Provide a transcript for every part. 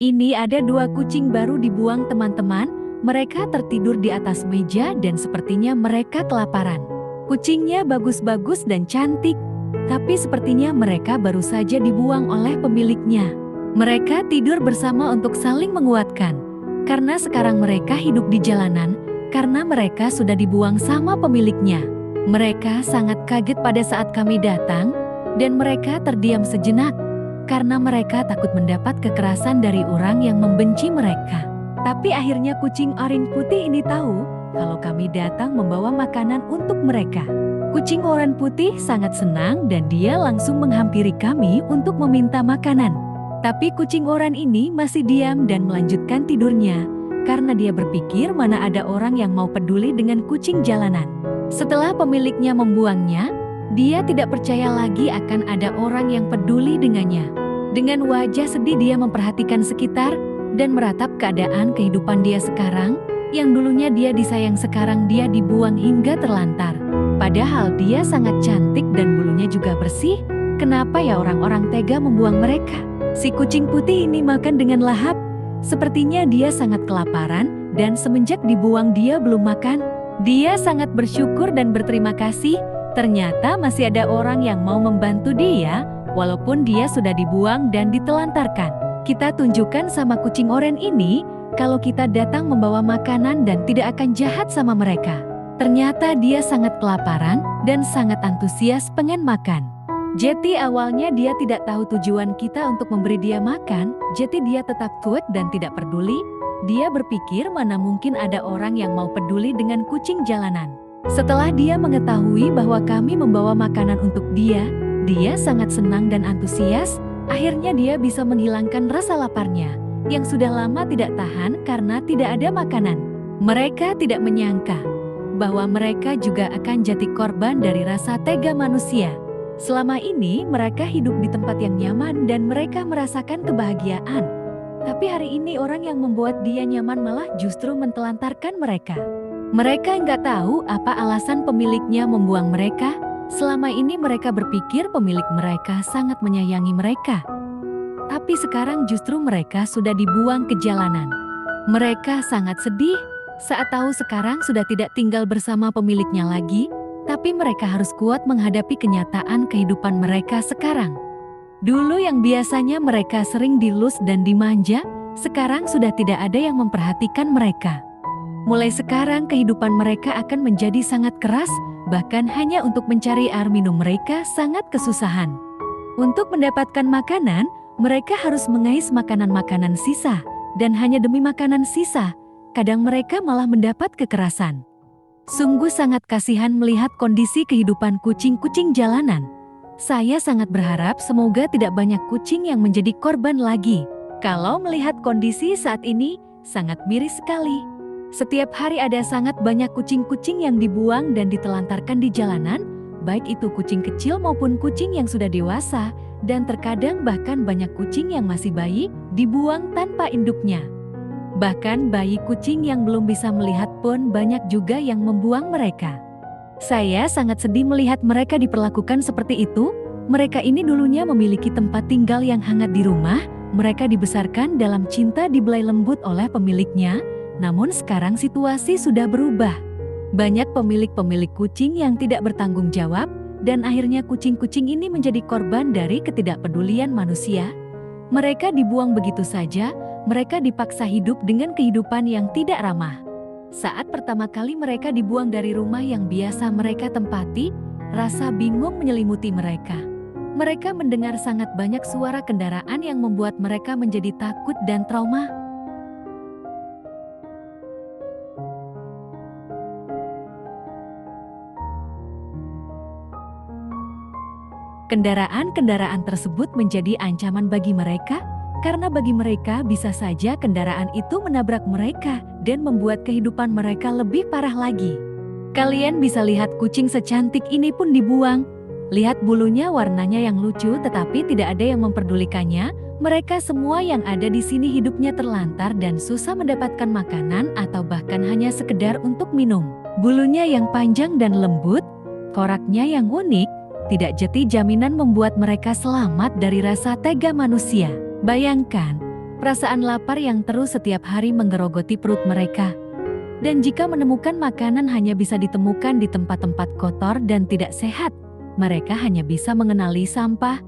Ini ada dua kucing baru dibuang teman-teman. Mereka tertidur di atas meja dan sepertinya mereka kelaparan. Kucingnya bagus-bagus dan cantik, tapi sepertinya mereka baru saja dibuang oleh pemiliknya. Mereka tidur bersama untuk saling menguatkan. Karena sekarang mereka hidup di jalanan, karena mereka sudah dibuang sama pemiliknya. Mereka sangat kaget pada saat kami datang, dan mereka terdiam sejenak. Karena mereka takut mendapat kekerasan dari orang yang membenci mereka. Tapi akhirnya kucing oranye putih ini tahu kalau kami datang membawa makanan untuk mereka. Kucing oranye putih sangat senang dan dia langsung menghampiri kami untuk meminta makanan. Tapi kucing oranye ini masih diam dan melanjutkan tidurnya karena dia berpikir mana ada orang yang mau peduli dengan kucing jalanan. Setelah pemiliknya membuangnya, dia tidak percaya lagi akan ada orang yang peduli dengannya. Dengan wajah sedih dia memperhatikan sekitar dan meratap keadaan kehidupan dia sekarang. Yang dulunya dia disayang, sekarang dia dibuang hingga terlantar. Padahal dia sangat cantik dan bulunya juga bersih. Kenapa ya orang-orang tega membuang mereka? Si kucing putih ini makan dengan lahap. Sepertinya dia sangat kelaparan dan semenjak dibuang dia belum makan. Dia sangat bersyukur dan berterima kasih. Ternyata masih ada orang yang mau membantu dia. Walaupun dia sudah dibuang dan ditelantarkan. Kita tunjukkan sama kucing oranye ini kalau kita datang membawa makanan dan tidak akan jahat sama mereka. Ternyata dia sangat kelaparan dan sangat antusias pengen makan. Jadi awalnya dia tidak tahu tujuan kita untuk memberi dia makan, jadi dia tetap cuek dan tidak peduli. Dia berpikir mana mungkin ada orang yang mau peduli dengan kucing jalanan. Setelah dia mengetahui bahwa kami membawa makanan untuk dia sangat senang dan antusias. Akhirnya dia bisa menghilangkan rasa laparnya yang sudah lama tidak tahan karena tidak ada makanan. Mereka tidak menyangka bahwa mereka juga akan jadi korban dari rasa tega manusia. Selama ini mereka hidup di tempat yang nyaman dan mereka merasakan kebahagiaan. Tapi hari ini orang yang membuat dia nyaman malah justru mentelantarkan mereka. Mereka nggak tahu apa alasan pemiliknya membuang mereka. Selama ini mereka berpikir pemilik mereka sangat menyayangi mereka. Tapi sekarang justru mereka sudah dibuang ke jalanan. Mereka sangat sedih saat tahu sekarang sudah tidak tinggal bersama pemiliknya lagi. Tapi mereka harus kuat menghadapi kenyataan kehidupan mereka sekarang. Dulu yang biasanya mereka sering dilus dan dimanja, sekarang sudah tidak ada yang memperhatikan mereka. Mulai sekarang kehidupan mereka akan menjadi sangat keras. Bahkan hanya untuk mencari air minum mereka sangat kesusahan. Untuk mendapatkan makanan, mereka harus mengais makanan-makanan sisa. Dan hanya demi makanan sisa, kadang mereka malah mendapat kekerasan. Sungguh sangat kasihan melihat kondisi kehidupan kucing-kucing jalanan. Saya sangat berharap semoga tidak banyak kucing yang menjadi korban lagi. Kalau melihat kondisi saat ini, sangat miris sekali. Setiap hari ada sangat banyak kucing-kucing yang dibuang dan ditelantarkan di jalanan, baik itu kucing kecil maupun kucing yang sudah dewasa, dan terkadang bahkan banyak kucing yang masih bayi dibuang tanpa induknya. Bahkan bayi kucing yang belum bisa melihat pun banyak juga yang membuang mereka. Saya sangat sedih melihat mereka diperlakukan seperti itu. Mereka ini dulunya memiliki tempat tinggal yang hangat di rumah, mereka dibesarkan dalam cinta dibelai lembut oleh pemiliknya. Namun sekarang situasi sudah berubah. Banyak pemilik-pemilik kucing yang tidak bertanggung jawab dan akhirnya kucing-kucing ini menjadi korban dari ketidakpedulian manusia. Mereka dibuang begitu saja, mereka dipaksa hidup dengan kehidupan yang tidak ramah. Saat pertama kali mereka dibuang dari rumah yang biasa mereka tempati, rasa bingung menyelimuti mereka. Mereka mendengar sangat banyak suara kendaraan yang membuat mereka menjadi takut dan trauma. Kendaraan-kendaraan tersebut menjadi ancaman bagi mereka, karena bagi mereka bisa saja kendaraan itu menabrak mereka dan membuat kehidupan mereka lebih parah lagi. Kalian bisa lihat kucing secantik ini pun dibuang. Lihat bulunya warnanya yang lucu tetapi tidak ada yang memperdulikannya. Mereka semua yang ada di sini hidupnya terlantar dan susah mendapatkan makanan atau bahkan hanya sekedar untuk minum. Bulunya yang panjang dan lembut, koraknya yang unik, tidak jadi jaminan membuat mereka selamat dari rasa tega manusia. Bayangkan, perasaan lapar yang terus setiap hari menggerogoti perut mereka. Dan jika menemukan makanan hanya bisa ditemukan di tempat-tempat kotor dan tidak sehat, mereka hanya bisa mengenali sampah,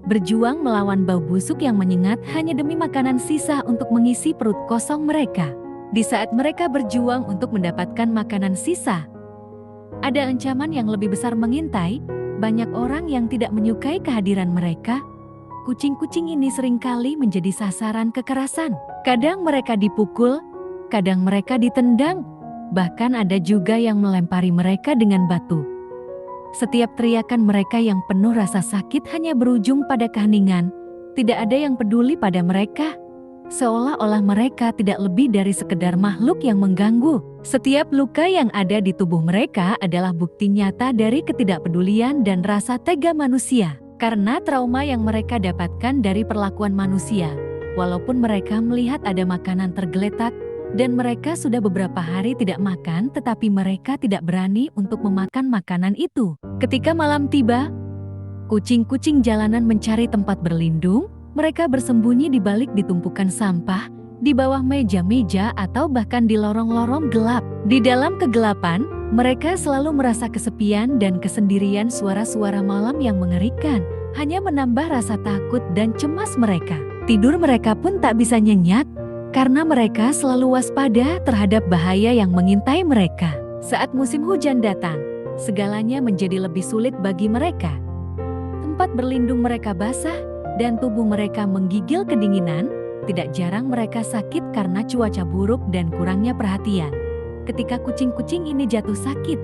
berjuang melawan bau busuk yang menyengat hanya demi makanan sisa untuk mengisi perut kosong mereka. Di saat mereka berjuang untuk mendapatkan makanan sisa, ada ancaman yang lebih besar mengintai. Banyak orang yang tidak menyukai kehadiran mereka. Kucing-kucing ini seringkali menjadi sasaran kekerasan. Kadang mereka dipukul, kadang mereka ditendang, bahkan ada juga yang melempari mereka dengan batu. Setiap teriakan mereka yang penuh rasa sakit hanya berujung pada keheningan. Tidak ada yang peduli pada mereka. Seolah-olah mereka tidak lebih dari sekedar makhluk yang mengganggu. Setiap luka yang ada di tubuh mereka adalah bukti nyata dari ketidakpedulian dan rasa tega manusia. Karena trauma yang mereka dapatkan dari perlakuan manusia, walaupun mereka melihat ada makanan tergeletak, dan mereka sudah beberapa hari tidak makan, tetapi mereka tidak berani untuk memakan makanan itu. Ketika malam tiba, kucing-kucing jalanan mencari tempat berlindung. Mereka bersembunyi di balik tumpukan sampah, di bawah meja-meja atau bahkan di lorong-lorong gelap. Di dalam kegelapan, mereka selalu merasa kesepian dan kesendirian. Suara-suara malam yang mengerikan hanya menambah rasa takut dan cemas mereka. Tidur mereka pun tak bisa nyenyak, karena mereka selalu waspada terhadap bahaya yang mengintai mereka. Saat musim hujan datang, segalanya menjadi lebih sulit bagi mereka. Tempat berlindung mereka basah, dan tubuh mereka menggigil kedinginan. Tidak jarang mereka sakit karena cuaca buruk dan kurangnya perhatian. Ketika kucing-kucing ini jatuh sakit,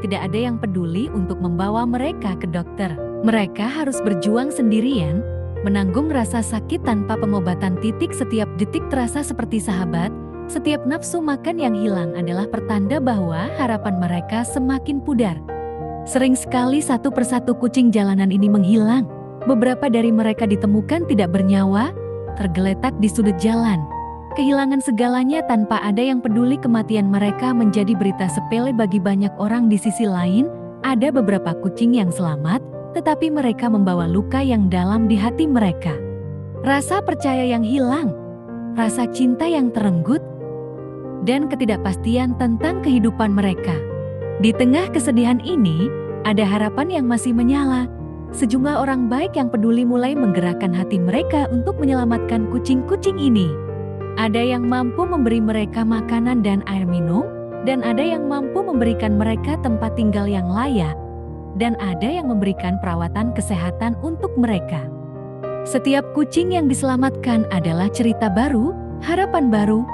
tidak ada yang peduli untuk membawa mereka ke dokter. Mereka harus berjuang sendirian, menanggung rasa sakit tanpa pengobatan. Setiap detik terasa seperti sahabat. Setiap nafsu makan yang hilang adalah pertanda bahwa harapan mereka semakin pudar. Sering sekali satu persatu kucing jalanan ini menghilang. Beberapa dari mereka ditemukan tidak bernyawa, tergeletak di sudut jalan. Kehilangan segalanya tanpa ada yang peduli. Kematian mereka menjadi berita sepele bagi banyak orang. Di sisi lain, ada beberapa kucing yang selamat, tetapi mereka membawa luka yang dalam di hati mereka. Rasa percaya yang hilang, rasa cinta yang terenggut, dan ketidakpastian tentang kehidupan mereka. Di tengah kesedihan ini, ada harapan yang masih menyala. Sejumlah orang baik yang peduli mulai menggerakkan hati mereka untuk menyelamatkan kucing-kucing ini. Ada yang mampu memberi mereka makanan dan air minum, dan ada yang mampu memberikan mereka tempat tinggal yang layak, dan ada yang memberikan perawatan kesehatan untuk mereka. Setiap kucing yang diselamatkan adalah cerita baru, harapan baru.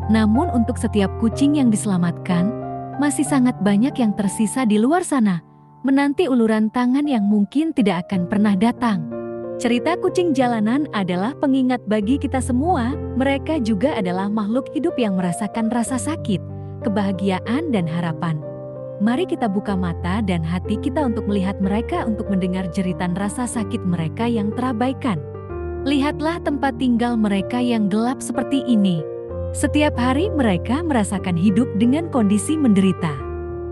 Namun untuk setiap kucing yang diselamatkan, masih sangat banyak yang tersisa di luar sana, menanti uluran tangan yang mungkin tidak akan pernah datang. Cerita kucing jalanan adalah pengingat bagi kita semua. Mereka juga adalah makhluk hidup yang merasakan rasa sakit, kebahagiaan, dan harapan. Mari kita buka mata dan hati kita untuk melihat mereka, untuk mendengar jeritan rasa sakit mereka yang terabaikan. Lihatlah tempat tinggal mereka yang gelap seperti ini. Setiap hari mereka merasakan hidup dengan kondisi menderita.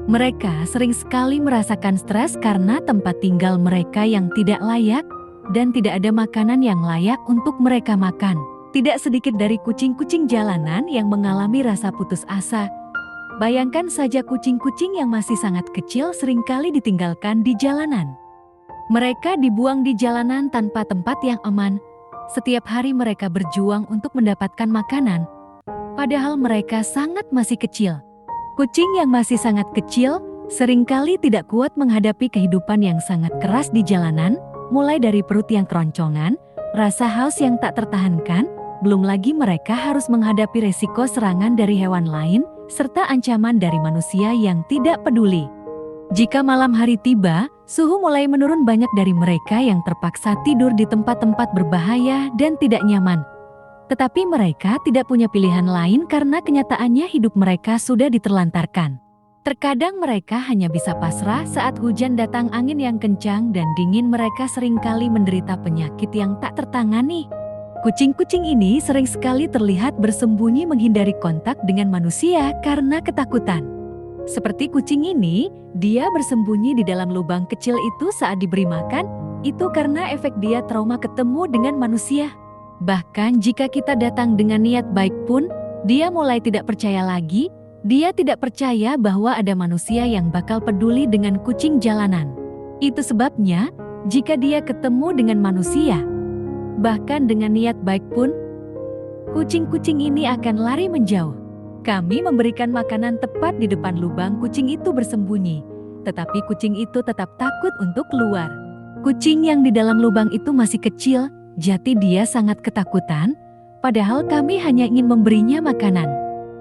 Mereka sering sekali merasakan stres karena tempat tinggal mereka yang tidak layak dan tidak ada makanan yang layak untuk mereka makan. Tidak sedikit dari kucing-kucing jalanan yang mengalami rasa putus asa. Bayangkan saja kucing-kucing yang masih sangat kecil seringkali ditinggalkan di jalanan. Mereka dibuang di jalanan tanpa tempat yang aman. Setiap hari mereka berjuang untuk mendapatkan makanan, padahal mereka sangat masih kecil. Kucing yang masih sangat kecil seringkali tidak kuat menghadapi kehidupan yang sangat keras di jalanan, mulai dari perut yang keroncongan, rasa haus yang tak tertahankan, belum lagi mereka harus menghadapi resiko serangan dari hewan lain, serta ancaman dari manusia yang tidak peduli. Jika malam hari tiba, suhu mulai menurun. Banyak dari mereka yang terpaksa tidur di tempat-tempat berbahaya dan tidak nyaman. Tetapi mereka tidak punya pilihan lain karena kenyataannya hidup mereka sudah diterlantarkan. Terkadang mereka hanya bisa pasrah saat hujan datang, angin yang kencang dan dingin. Mereka seringkali menderita penyakit yang tak tertangani. Kucing-kucing ini sering sekali terlihat bersembunyi menghindari kontak dengan manusia karena ketakutan. Seperti kucing ini, dia bersembunyi di dalam lubang kecil itu saat diberi makan, itu karena efek dia trauma ketemu dengan manusia. Bahkan jika kita datang dengan niat baik pun, dia mulai tidak percaya lagi. Dia tidak percaya bahwa ada manusia yang bakal peduli dengan kucing jalanan. Itu sebabnya, jika dia ketemu dengan manusia, bahkan dengan niat baik pun, kucing-kucing ini akan lari menjauh. Kami memberikan makanan tepat di depan lubang kucing itu bersembunyi, tetapi kucing itu tetap takut untuk keluar. Kucing yang di dalam lubang itu masih kecil, jadi dia sangat ketakutan, padahal kami hanya ingin memberinya makanan.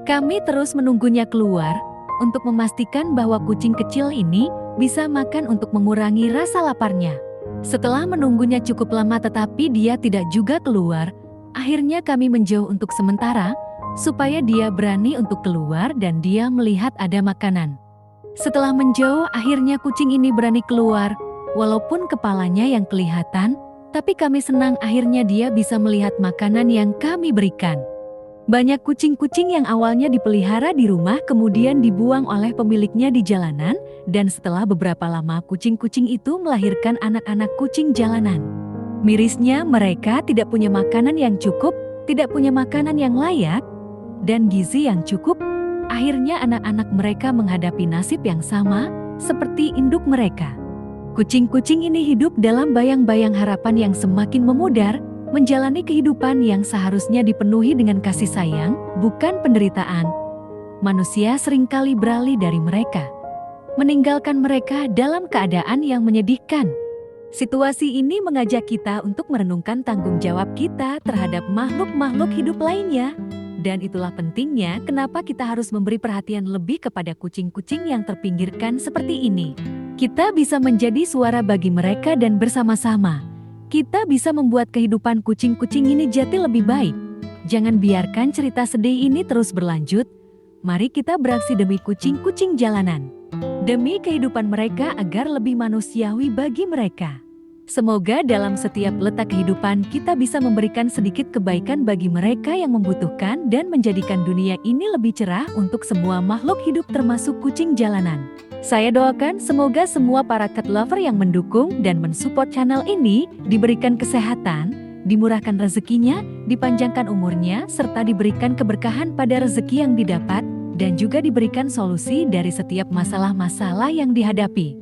Kami terus menunggunya keluar untuk memastikan bahwa kucing kecil ini bisa makan untuk mengurangi rasa laparnya. Setelah menunggunya cukup lama tetapi dia tidak juga keluar, akhirnya kami menjauh untuk sementara supaya dia berani untuk keluar dan dia melihat ada makanan. Setelah menjauh akhirnya kucing ini berani keluar, walaupun kepalanya yang kelihatan, tapi kami senang akhirnya dia bisa melihat makanan yang kami berikan. Banyak kucing-kucing yang awalnya dipelihara di rumah kemudian dibuang oleh pemiliknya di jalanan, dan setelah beberapa lama kucing-kucing itu melahirkan anak-anak kucing jalanan. Mirisnya mereka tidak punya makanan yang cukup, tidak punya makanan yang layak, dan gizi yang cukup. Akhirnya anak-anak mereka menghadapi nasib yang sama seperti induk mereka. Kucing-kucing ini hidup dalam bayang-bayang harapan yang semakin memudar, menjalani kehidupan yang seharusnya dipenuhi dengan kasih sayang, bukan penderitaan. Manusia seringkali beralih dari mereka, meninggalkan mereka dalam keadaan yang menyedihkan. Situasi ini mengajak kita untuk merenungkan tanggung jawab kita terhadap makhluk-makhluk hidup lainnya. Dan itulah pentingnya kenapa kita harus memberi perhatian lebih kepada kucing-kucing yang terpinggirkan seperti ini. Kita bisa menjadi suara bagi mereka dan bersama-sama kita bisa membuat kehidupan kucing-kucing ini jadi lebih baik. Jangan biarkan cerita sedih ini terus berlanjut. Mari kita beraksi demi kucing-kucing jalanan. Demi kehidupan mereka agar lebih manusiawi bagi mereka. Semoga dalam setiap letak kehidupan kita bisa memberikan sedikit kebaikan bagi mereka yang membutuhkan dan menjadikan dunia ini lebih cerah untuk semua makhluk hidup termasuk kucing jalanan. Saya doakan semoga semua para cat lover yang mendukung dan mensupport channel ini diberikan kesehatan, dimurahkan rezekinya, dipanjangkan umurnya, serta diberikan keberkahan pada rezeki yang didapat, dan juga diberikan solusi dari setiap masalah-masalah yang dihadapi.